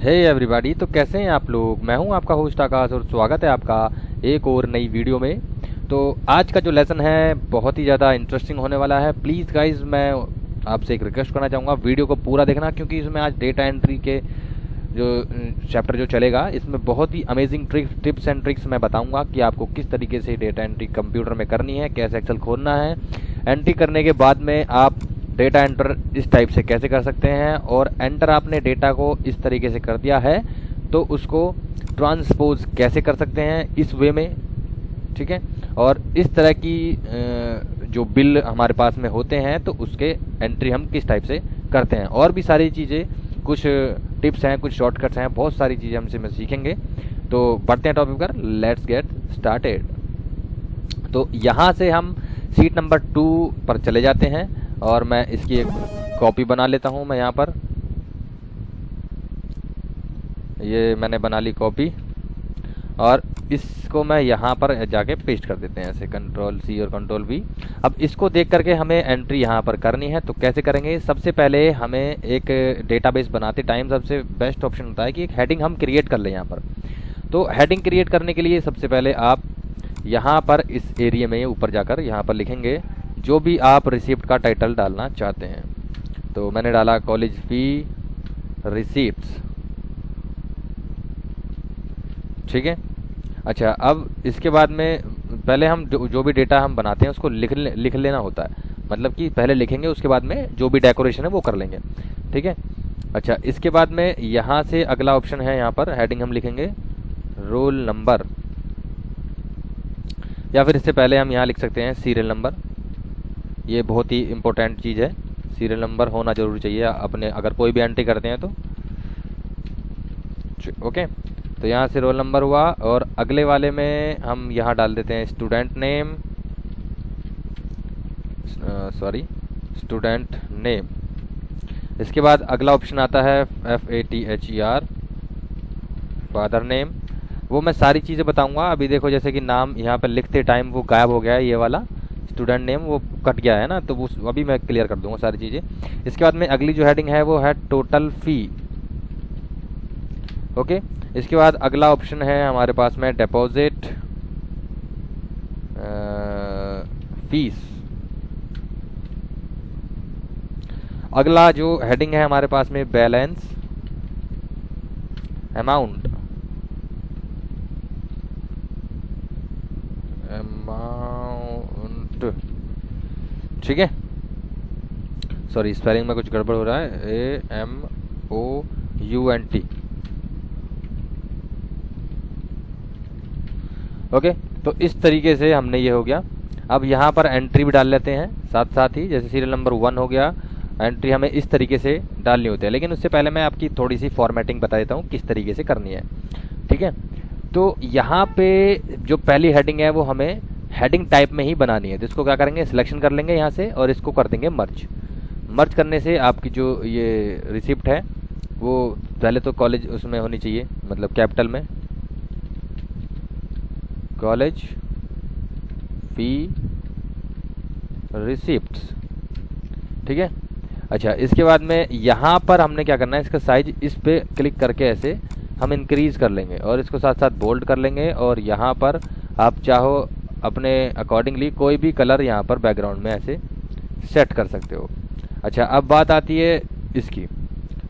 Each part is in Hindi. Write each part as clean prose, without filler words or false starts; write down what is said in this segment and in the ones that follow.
हे एवरीबॉडी, तो कैसे हैं आप लोग। मैं हूं आपका होस्ट आकाश और स्वागत है आपका एक और नई वीडियो में। तो आज का जो लेसन है बहुत ही ज़्यादा इंटरेस्टिंग होने वाला है। प्लीज़ गाइज, मैं आपसे एक रिक्वेस्ट करना चाहूँगा, वीडियो को पूरा देखना, क्योंकि इसमें आज डेटा एंट्री के जो चैप्टर जो चलेगा इसमें बहुत ही अमेजिंग टिप्स एंड ट्रिक्स मैं बताऊंगा कि आपको किस तरीके से डेटा एंट्री कंप्यूटर में करनी है, कैसे एक्सेल खोलना है, एंट्री करने के बाद में आप डेटा एंटर इस टाइप से कैसे कर सकते हैं, और एंटर आपने डेटा को इस तरीके से कर दिया है तो उसको ट्रांसपोज कैसे कर सकते हैं इस वे में, ठीक है। और इस तरह की जो बिल हमारे पास में होते हैं तो उसके एंट्री हम किस टाइप से करते हैं, और भी सारी चीज़ें, कुछ टिप्स हैं, कुछ शॉर्टकट्स हैं, बहुत सारी चीज़ें हमसे में सीखेंगे। तो बढ़ते हैं टॉपिक पर, लेट्स गेट स्टार्टेड। तो यहाँ से हम सीट नंबर 2 पर चले जाते हैं और मैं इसकी एक कॉपी बना लेता हूँ। मैं यहाँ पर ये मैंने बना ली कॉपी, और इसको मैं यहाँ पर जाके पेस्ट कर देते हैं ऐसे, Ctrl+C और Ctrl+V। अब इसको देख करके हमें एंट्री यहाँ पर करनी है। तो कैसे करेंगे, सबसे पहले हमें एक डेटाबेस बनाते टाइम सबसे बेस्ट ऑप्शन होता है कि एक हेडिंग हम क्रिएट कर लें यहाँ पर। तो हेडिंग क्रिएट करने के लिए सबसे पहले आप यहाँ पर इस एरिया में ऊपर जाकर यहाँ पर लिखेंगे जो भी आप रिसिप्ट का टाइटल डालना चाहते हैं। तो मैंने डाला कॉलेज फी रिसिप्ट्स, ठीक है। अच्छा, अब इसके बाद में पहले हम जो भी डेटा हम बनाते हैं उसको लिख लेना होता है, मतलब कि पहले लिखेंगे, उसके बाद में जो भी डेकोरेशन है वो कर लेंगे, ठीक है। अच्छा, इसके बाद में यहाँ से अगला ऑप्शन है, यहाँ पर हेडिंग हम लिखेंगे रोल नंबर, या फिर इससे पहले हम यहाँ लिख सकते हैं सीरियल नंबर। ये बहुत ही इम्पोर्टेंट चीज़ है, सीरियल नंबर होना जरूरी चाहिए अपने, अगर कोई भी एंट्री करते हैं तो, ओके। तो यहाँ से रोल नंबर हुआ, और अगले वाले में हम यहाँ डाल देते हैं स्टूडेंट नेम, स्टूडेंट नेम। इसके बाद अगला ऑप्शन आता है FATHER, फादर नेम। वो मैं सारी चीज़ें बताऊंगा। अभी देखो, जैसे कि नाम यहाँ पर लिखते टाइम वो गायब हो गया है, ये वाला स्टूडेंट नेम वो कट गया है ना, तो वो अभी मैं क्लियर कर दूंगा सारी चीज़ें। इसके बाद में अगली जो हेडिंग है वो है टोटल फी, ओके। इसके बाद अगला ऑप्शन है हमारे पास में डिपॉजिट फीस। अगला जो हेडिंग है हमारे पास में बैलेंस अमाउंट, ठीक है। सॉरी, स्पेलिंग में कुछ गड़बड़ हो रहा है, AMOUNT, ओके। तो इस तरीके से हमने ये हो गया। अब यहाँ पर एंट्री भी डाल लेते हैं साथ साथ ही, जैसे सीरियल नंबर 1 हो गया, एंट्री हमें इस तरीके से डालनी होती है। लेकिन उससे पहले मैं आपकी थोड़ी सी फॉर्मेटिंग बता देता हूँ किस तरीके से करनी है, ठीक है। तो यहाँ पे जो पहली हेडिंग है वो हमें हेडिंग टाइप में ही बनानी है। तो इसको क्या करेंगे, सिलेक्शन कर लेंगे यहाँ से और इसको कर देंगे मर्ज करने से आपकी जो ये रिसिप्ट है वो पहले तो कॉलेज उसमें होनी चाहिए, मतलब कैपिटल में, कॉलेज फी रिसिप्ट्स, ठीक है। अच्छा, इसके बाद में यहाँ पर हमने क्या करना है, इसका साइज इस पे क्लिक करके ऐसे हम इंक्रीज कर लेंगे और इसको साथ साथ बोल्ड कर लेंगे, और यहाँ पर आप चाहो अपने अकॉर्डिंगली कोई भी कलर यहाँ पर बैकग्राउंड में ऐसे सेट कर सकते हो। अच्छा, अब बात आती है इसकी।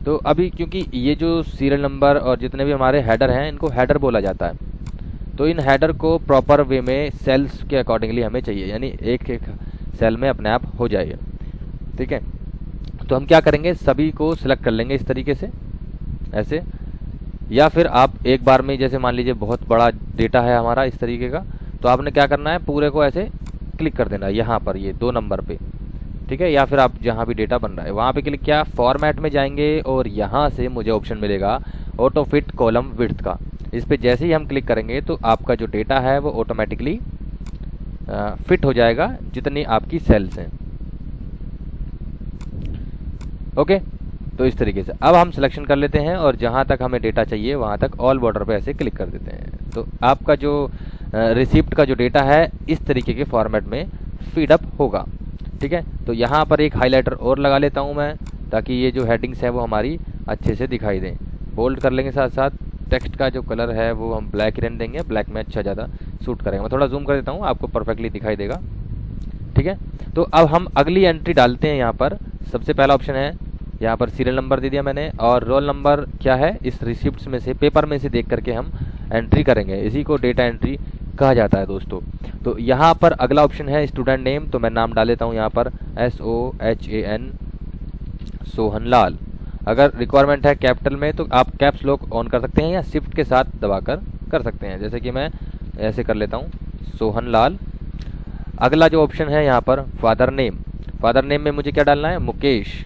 तो अभी क्योंकि ये जो सीरियल नंबर और जितने भी हमारे हेडर हैं इनको हेडर बोला जाता है, तो इन हेडर को प्रॉपर वे में सेल्स के अकॉर्डिंगली हमें चाहिए, यानी एक एक सेल में अपने आप हो जाएगा, ठीक है। तो हम क्या करेंगे, सभी को सिलेक्ट कर लेंगे इस तरीके से ऐसे, या फिर आप एक बार में, जैसे मान लीजिए बहुत बड़ा डेटा है हमारा इस तरीके का, तो आपने क्या करना है, पूरे को ऐसे क्लिक कर देना यहाँ पर ये 2 नंबर पे, ठीक है। या फिर आप जहाँ भी डेटा बन रहा है वहाँ पे क्लिक किया, फॉर्मेट में जाएंगे और यहाँ से मुझे ऑप्शन मिलेगा ऑटो फिट कॉलम विड्थ का। इस पे जैसे ही हम क्लिक करेंगे तो आपका जो डेटा है वो ऑटोमेटिकली फिट हो जाएगा जितनी आपकी सेल्स हैं, ओके। तो इस तरीके से अब हम सिलेक्शन कर लेते हैं और जहाँ तक हमें डेटा चाहिए वहाँ तक ऑल बॉर्डर पे ऐसे क्लिक कर देते हैं। तो आपका जो रिसिप्ट का जो डेटा है इस तरीके के फॉर्मेट में फीड अप होगा, ठीक है। तो यहाँ पर एक हाइलाइटर और लगा लेता हूँ मैं, ताकि ये जो हेडिंग्स है वो हमारी अच्छे से दिखाई दें। बोल्ड कर लेंगे, साथ साथ टेक्स्ट का जो कलर है वो हम ब्लैक ही रहने देंगे, ब्लैक में अच्छा ज़्यादा सूट करेगा। मैं थोड़ा जूम कर देता हूँ, आपको परफेक्टली दिखाई देगा। ठीक है, तो अब हम अगली एंट्री डालते हैं। यहाँ पर सबसे पहला ऑप्शन है, यहाँ पर सीरियल नंबर दे दिया मैंने, और रोल नंबर क्या है इस रिसिप्ट में से, पेपर में से देख करके हम एंट्री करेंगे। इसी को डेटा एंट्री कहा जाता है दोस्तों। तो यहाँ पर अगला ऑप्शन है स्टूडेंट नेम, तो मैं नाम डाल देता हूँ यहाँ पर SOHAN, सोहन लाल। अगर रिक्वायरमेंट है कैपिटल में तो आप कैप्स लॉक ऑन कर सकते हैं या शिफ्ट के साथ दबाकर कर सकते हैं, जैसे कि मैं ऐसे कर लेता हूँ, सोहन लाल। अगला जो ऑप्शन है यहाँ पर फादर नेम, फादर नेम में मुझे क्या डालना है, मुकेश।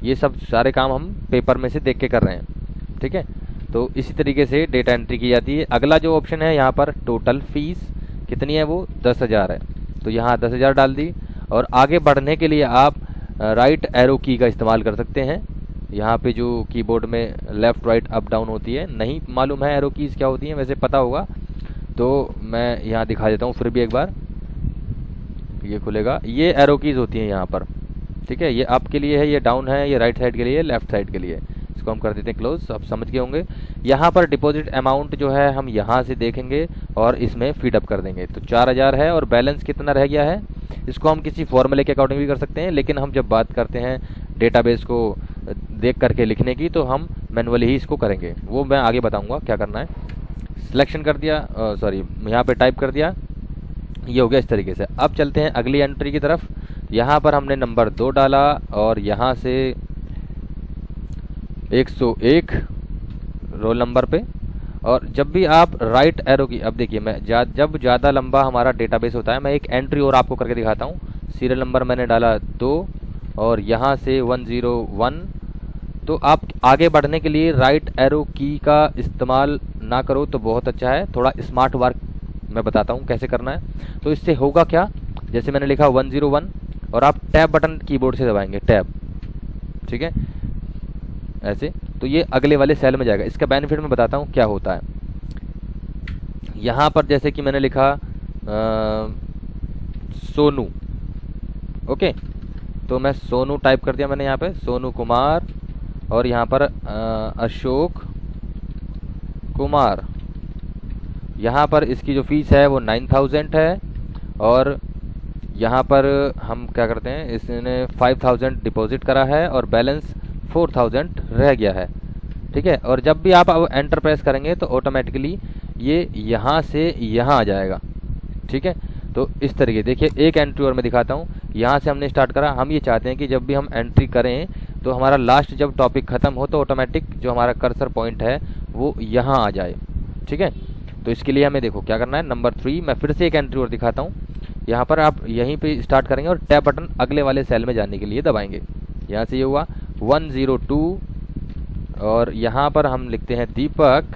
ये सब सारे काम हम पेपर में से देख के कर रहे हैं। ठीक है, तो इसी तरीके से डेटा एंट्री की जाती है। अगला जो ऑप्शन है यहाँ पर टोटल फीस कितनी है, वो 10,000 है, तो यहाँ 10,000 डाल दी। और आगे बढ़ने के लिए आप राइट एरो की का इस्तेमाल कर सकते हैं। यहाँ पे जो कीबोर्ड में लेफ़्ट राइट अप डाउन होती है, नहीं मालूम है एरो कीज़ क्या होती हैं, वैसे पता होगा तो मैं यहाँ दिखा देता हूँ फिर भी एक बार। ये खुलेगा, ये एरो कीज़ होती हैं यहाँ पर। ठीक है, ये अप के लिए है, ये डाउन है, ये राइट साइड के लिए, लेफ्ट साइड के लिए। इसको हम कर देते हैं क्लोज, आप समझ गए होंगे। यहाँ पर डिपॉजिट अमाउंट जो है हम यहाँ से देखेंगे और इसमें फीड अप कर देंगे। तो 4,000 है और बैलेंस कितना रह गया है, इसको हम किसी फॉर्मूले के अकॉर्डिंग भी कर सकते हैं, लेकिन हम जब बात करते हैं डेटाबेस को देख करके लिखने की तो हम मैनुअली ही इसको करेंगे, वो मैं आगे बताऊँगा क्या करना है। सिलेक्शन कर दिया, सॉरी यहाँ पर टाइप कर दिया, ये हो गया इस तरीके से। अब चलते हैं अगली एंट्री की तरफ। यहाँ पर हमने नंबर 2 डाला और यहाँ से 101 रोल नंबर पे। और जब भी आप राइट एरो की, अब देखिए मैं जब ज़्यादा लंबा हमारा डेटाबेस होता है, मैं एक एंट्री और आपको करके दिखाता हूँ। सीरियल नंबर मैंने डाला 2 और यहाँ से 101। तो आप आगे बढ़ने के लिए राइट एरो की का इस्तेमाल ना करो तो बहुत अच्छा है, थोड़ा स्मार्ट वर्क मैं बताता हूँ कैसे करना है। तो इससे होगा क्या, जैसे मैंने लिखा 101 और आप टैब बटन कीबोर्ड से दबाएंगे, टैब, ठीक है ऐसे, तो ये अगले वाले सेल में जाएगा। इसका बेनिफिट मैं बताता हूँ क्या होता है। यहाँ पर जैसे कि मैंने लिखा सोनू, ओके, तो मैं सोनू टाइप कर दिया मैंने यहाँ पे, सोनू कुमार, और यहाँ पर अशोक कुमार। यहाँ पर इसकी जो फीस है वो 9,000 है और यहाँ पर हम क्या करते हैं, इसने 5,000 डिपॉजिट करा है और बैलेंस 4,000 रह गया है। ठीक है, और जब भी आप अब एंटर प्रेस करेंगे तो ऑटोमेटिकली ये यहाँ से यहाँ आ जाएगा। ठीक है, तो इस तरीके देखिए, एक एंट्री और मैं दिखाता हूँ। यहाँ से हमने स्टार्ट करा, हम ये चाहते हैं कि जब भी हम एंट्री करें तो हमारा लास्ट जब टॉपिक ख़त्म हो तो ऑटोमेटिक जो हमारा कर्सर पॉइंट है वो यहाँ आ जाए। ठीक है, तो इसके लिए हमें देखो क्या करना है, नंबर 3 मैं फिर से एक एंट्री और दिखाता हूँ। यहाँ पर आप यहीं पे स्टार्ट करेंगे और टैब बटन अगले वाले सेल में जाने के लिए दबाएंगे। यहाँ से ये हुआ 102 और यहाँ पर हम लिखते हैं दीपक।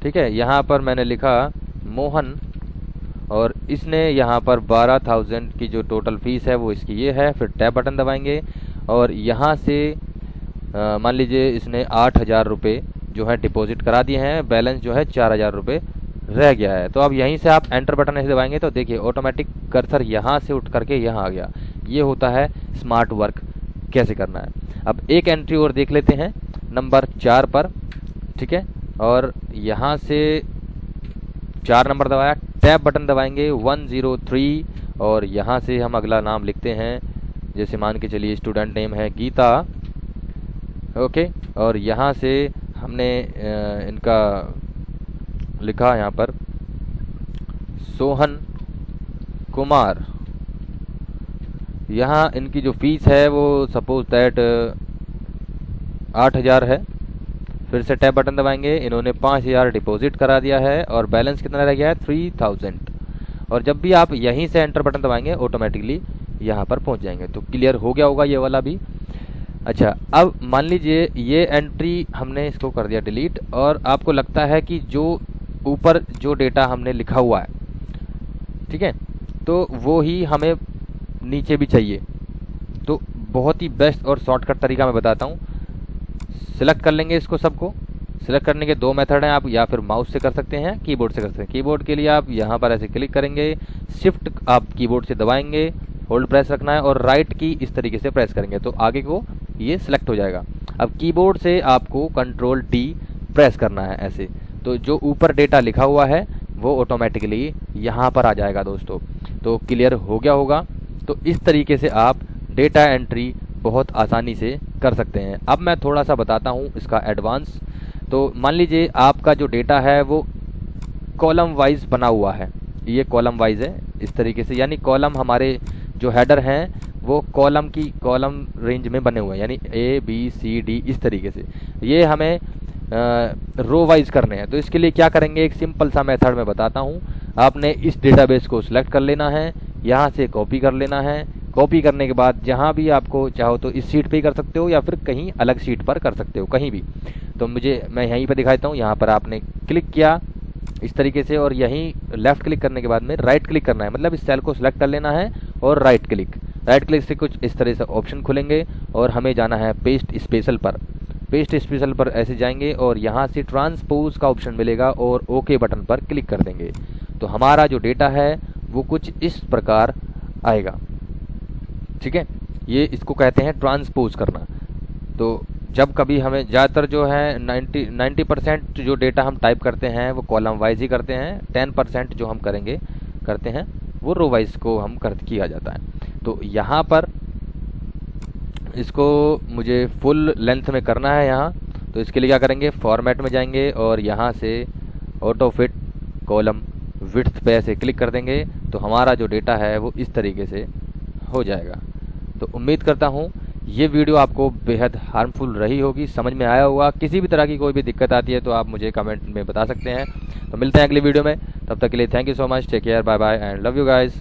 ठीक है, यहाँ पर मैंने लिखा मोहन और इसने यहाँ पर 12,000 की जो टोटल फीस है वो इसकी ये है। फिर टैब बटन दबाएंगे और यहाँ से मान लीजिए इसने 8,000 रुपये जो है डिपॉजिट करा दिए हैं, बैलेंस जो है 4,000 रुपये रह गया है। तो अब यहीं से आप एंटर बटन ऐसे दबाएंगे तो देखिए ऑटोमेटिक कर्सर यहाँ से उठ करके यहाँ आ गया। ये होता है स्मार्ट वर्क कैसे करना है। अब एक एंट्री और देख लेते हैं नंबर 4 पर। ठीक है, और यहाँ से 4 नंबर दबाया, टैब बटन दबाएंगे 103 और यहाँ से हम अगला नाम लिखते हैं, जैसे मान के चलिए स्टूडेंट नेम है गीता। ओके, और यहाँ से हमने इनका लिखा यहाँ पर सोहन कुमार। यहाँ इनकी जो फीस है वो सपोज दैट 8,000 है। फिर से टैब बटन दबाएंगे, इन्होंने 5,000 डिपॉजिट करा दिया है और बैलेंस कितना रह गया है 3,000। और जब भी आप यहीं से एंटर बटन दबाएंगे ऑटोमेटिकली यहाँ पर पहुँच जाएंगे। तो क्लियर हो गया होगा ये वाला भी। अच्छा, अब मान लीजिए ये एंट्री हमने इसको कर दिया डिलीट और आपको लगता है कि जो ऊपर जो डेटा हमने लिखा हुआ है, ठीक है, तो वो ही हमें नीचे भी चाहिए। तो बहुत ही बेस्ट और शॉर्टकट तरीका मैं बताता हूँ। सिलेक्ट कर लेंगे इसको सबको। सिलेक्ट करने के 2 मेथड हैं, आप या फिर माउस से कर सकते हैं, कीबोर्ड से कर सकते हैं। कीबोर्ड के लिए आप यहाँ पर ऐसे क्लिक करेंगे, शिफ्ट आप कीबोर्ड से दबाएंगे, होल्ड प्रेस रखना है और राइट की इस तरीके से प्रेस करेंगे तो आगे को ये सिलेक्ट हो जाएगा। अब कीबोर्ड से आपको कंट्रोल डी प्रेस करना है ऐसे, तो जो ऊपर डेटा लिखा हुआ है वो ऑटोमेटिकली यहाँ पर आ जाएगा दोस्तों। तो क्लियर हो गया होगा। तो इस तरीके से आप डेटा एंट्री बहुत आसानी से कर सकते हैं। अब मैं थोड़ा सा बताता हूँ इसका एडवांस। तो मान लीजिए आपका जो डेटा है वो कॉलम वाइज बना हुआ है, ये कॉलम वाइज है इस तरीके से, यानी कॉलम हमारे जो हेडर हैं वो कॉलम रेंज में बने हुए हैं, यानी A B C D इस तरीके से। ये हमें रो वाइज करने हैं। तो इसके लिए क्या करेंगे, एक सिंपल सा मेथड मैं बताता हूँ। आपने इस डेटाबेस को सिलेक्ट कर लेना है, यहाँ से कॉपी कर लेना है। कॉपी करने के बाद जहाँ भी आपको चाहो तो इस सीट पे ही कर सकते हो या फिर कहीं अलग सीट पर कर सकते हो, कहीं भी। तो मैं यहीं पर दिखाता हूँ। यहाँ पर आपने क्लिक किया इस तरीके से, और यहीं लेफ्ट क्लिक करने के बाद में राइट क्लिक करना है, मतलब इस सेल को सिलेक्ट कर लेना है और राइट क्लिक से कुछ इस तरह से ऑप्शन खुलेंगे और हमें जाना है पेस्ट स्पेशल पर। पेस्ट स्पेशल पर ऐसे जाएंगे और यहाँ से ट्रांसपोज का ऑप्शन मिलेगा और ओके बटन पर क्लिक कर देंगे। तो हमारा जो डेटा है वो कुछ इस प्रकार आएगा। ठीक है, ये इसको कहते हैं ट्रांसपोज करना। तो जब कभी हमें ज़्यादातर जो है 90% जो डेटा हम टाइप करते हैं वो कॉलम वाइज ही करते हैं, 10% जो हम करते हैं वो रो वाइज को हम किया जाता है। तो यहाँ पर इसको मुझे फुल लेंथ में करना है यहाँ। तो इसके लिए क्या करेंगे, फॉर्मेट में जाएंगे और यहाँ से ऑटो फिट कॉलम विड्थ पे ऐसे क्लिक कर देंगे। तो हमारा जो डेटा है वो इस तरीके से हो जाएगा। तो उम्मीद करता हूँ ये वीडियो आपको बेहद हार्मफुल रही होगी, समझ में आया होगा। किसी भी तरह की कोई भी दिक्कत आती है तो आप मुझे कमेंट में बता सकते हैं। तो मिलते हैं अगली वीडियो में, तब तक के लिए thank you so much, take care, bye bye and love you guys.